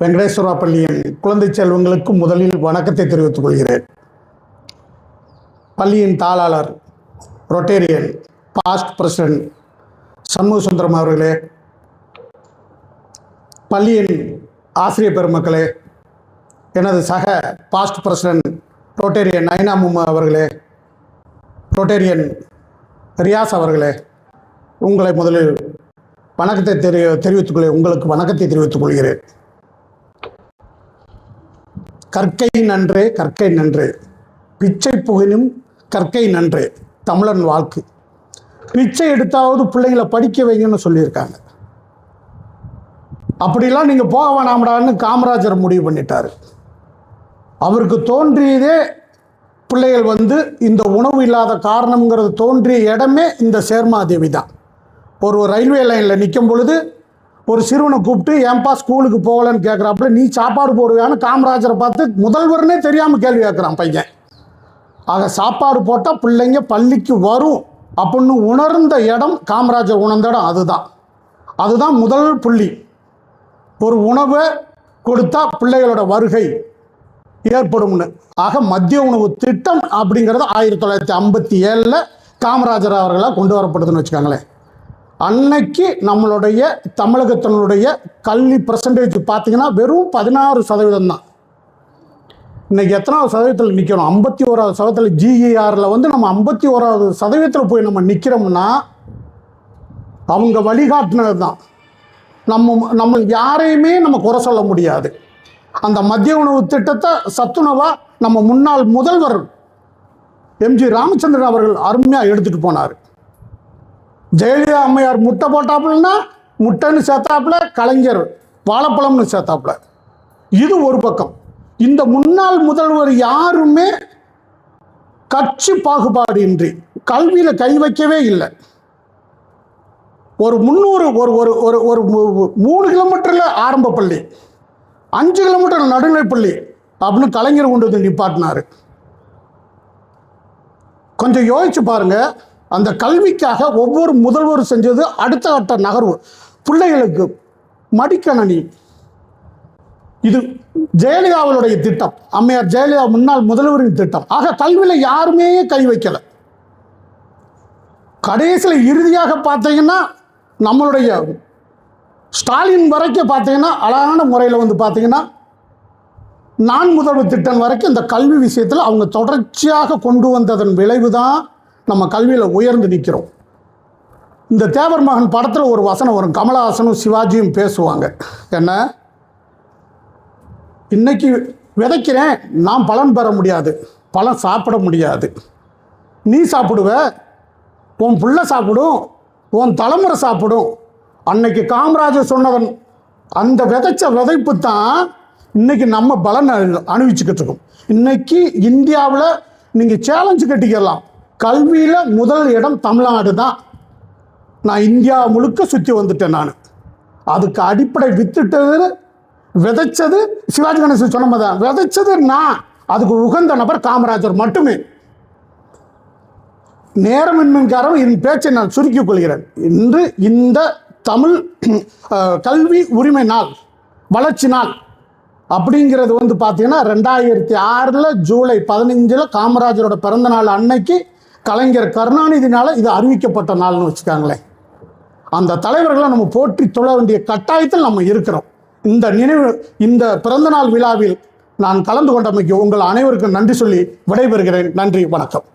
வெங்கடேஸ்வரா பள்ளியின் குழந்தை செல்வங்களுக்கு முதலில் வணக்கத்தை தெரிவித்துக் கொள்கிறேன். பள்ளியின் தாளாளர் Rotarian past president Shanmuga Sundaram அவர்களே, பள்ளியின் ஆசிரியர் பெருமக்களே, எனது சக பாஸ்ட் பிரசிடென்ட் ரொட்டேரியன் நைனாமும் அவர்களே, ரொட்டேரியன் ரியாஸ் அவர்களே, உங்களை முதலில் வணக்கத்தை உங்களுக்கு வணக்கத்தை தெரிவித்துக் கொள்கிறேன். கற்கை நன்றே கற்கை நன்றே, பிச்சை புகினும் கற்கை நன்றே, தமிழன் வாழ்க்கை. பிச்சை எடுத்தாவது பிள்ளைங்களை படிக்க வைங்கன்னு சொல்லியிருக்காங்க. அப்படிலாம் நீங்கள் போக வேணாம்டான்னு காமராஜர் முடிவு பண்ணிட்டார். அவருக்கு தோன்றியதே பிள்ளைகள் இந்த உணவு இல்லாத காரணம்ங்கிறது தோன்றிய இடமே இந்த சேர்மாதேவி தான். ஒரு ரயில்வே லைனில் நிற்கும் பொழுது ஒரு சிறுவனை கூப்பிட்டு ஏன்பா ஸ்கூலுக்கு போகலன்னு கேட்குறாப்புல, நீ சாப்பாடு போடுவியான்னு காமராஜரை பார்த்து முதல்வர்னே தெரியாமல் கேள்வி கேட்குறான் பையன். ஆக சாப்பாடு போட்டால் பிள்ளைங்க பள்ளிக்கு வரும் அப்படின்னு உணர்ந்த இடம், காமராஜர் உணர்ந்த இடம் அதுதான் முதல் புள்ளி. ஒரு உணவை கொடுத்தா பிள்ளைகளோட வருகை ஏற்படும்னு. ஆக மத்திய உணவு திட்டம் அப்படிங்கிறது 1957 காமராஜர் அவர்களால் கொண்டு வரப்படுதுன்னு வச்சுக்காங்களேன். அன்னைக்கு நம்மளுடைய தமிழகத்தினுடைய கல்வி பர்சன்டேஜ் பார்த்தீங்கன்னா வெறும் 16% தான். இன்னைக்கு எத்தனாவது சதவீதத்தில் நிற்கிறோம்? 51வது சதவீதத்தில். GERல நம்ம 51வது சதவீதத்தில் போய் நம்ம நிற்கிறோம்னா அவங்க வழிகாட்டினது தான். நம்ம யாரையுமே நம்ம குறை சொல்ல முடியாது. அந்த மத்திய உணவு திட்டத்தை சத்துணவாக நம்ம முன்னாள் முதல்வர் MG ராமச்சந்திரன் அவர்கள் அருமையாக எடுத்துகிட்டு போனார். ஜெயலலிதா அம்மையார் முட்டை போட்டாப்புலன்னா முட்டைன்னு சேர்த்தாப்புல, கலைஞர் வாழைப்பழம்னு சேர்த்தாப்புல. இது ஒரு பக்கம். இந்த முன்னாள் முதல்வர் யாருமே கட்சி பாகுபாடு இன்றி கல்வியில் கை வைக்கவே இல்லை. ஒரு 3 கிலோமீட்டரில் ஆரம்ப பள்ளி, 5 கிலோமீட்டர் நடுநிலைப்பள்ளி அப்படின்னு கலைஞர் கொண்டு வந்து நிப்பாட்டினார். கொஞ்சம் யோசிச்சு பாருங்க. அந்த கல்விக்காக ஒவ்வொரு முதல்வரும் செஞ்சது அடுத்த கட்ட நகர்வு. பிள்ளைகளுக்கு மடிக்கணனி, இது ஜெயலலிதாவுடைய திட்டம், அம்மையார் ஜெயலலிதா முன்னாள் முதல்வரின் திட்டம். ஆக கல்வியில் யாருமே கை வைக்கல. கடைசியில் இறுதியாக பார்த்தீங்கன்னா நம்மளுடைய ஸ்டாலின் வரைக்கும் பார்த்தீங்கன்னா அழகான முறையில் பார்த்தீங்கன்னா நான் முதல்வர் திட்டம் வரைக்கும் இந்த கல்வி விஷயத்தில் அவங்க தொடர்ச்சியாக கொண்டு வந்ததன் விளைவு தான் நம்ம கல்வியில் உயர்ந்து நிற்கிறோம். இந்த தேவர் மகன் படத்தில் ஒரு வசனம் வரும், கமலஹாசனும் சிவாஜியும் பேசுவாங்க. என்ன, இன்னைக்கு விதைக்கிறேன், நான் பலன் பெற முடியாது, பலன் சாப்பிட முடியாது, நீ சாப்பிடுவ, உன் பிள்ளை சாப்பிடும், உன் தலைமுறை சாப்பிடும். அன்னைக்கு காமராஜர் சொன்னவன் அந்த விதைச்ச விதைப்பு தான் இன்னைக்கு நம்ம பலன் அனுபவிச்சுக்கிட்டு இருக்கோம். இன்னைக்கு இந்தியாவில் நீங்கள் சேலஞ்சு கட்டிக்கலாம், கல்வியில் முதல் இடம் தமிழ்நாடு தான். நான் இந்தியா முழுக்க சுற்றி வந்துட்டேன். நான் அதுக்கு அடிப்படை விதைச்சது சிவாஜி கணேசன் சொன்ன மாதிரி தான். விதைச்சது நான், அதுக்கு உகந்த நபர் காமராஜர் மட்டுமே. நேரமின்மையின் காரணம் என் பேச்சை நான் சுருக்கிக் கொள்கிறேன். இன்று இந்த தமிழ் கல்வி உரிமை நாள், வளர்ச்சி நாள் அப்படிங்கிறது பார்த்தீங்கன்னா 2006 ஜூலை 15 காமராஜரோட பிறந்த நாள் அன்னைக்கு கலைஞர் கருணாநிதினால இது அறிவிக்கப்பட்ட நாள்னு வச்சுக்காங்களேன். அந்த தலைவர்களை நம்ம போற்றி தொழ வேண்டிய கட்டாயத்தில் நம்ம இருக்கிறோம். இந்த பிறந்தநாள் விழாவில் நான் கலந்து கொண்டமைக்கு உங்கள் அனைவருக்கும் நன்றி சொல்லி விடைபெறுகிறேன். நன்றி, வணக்கம்.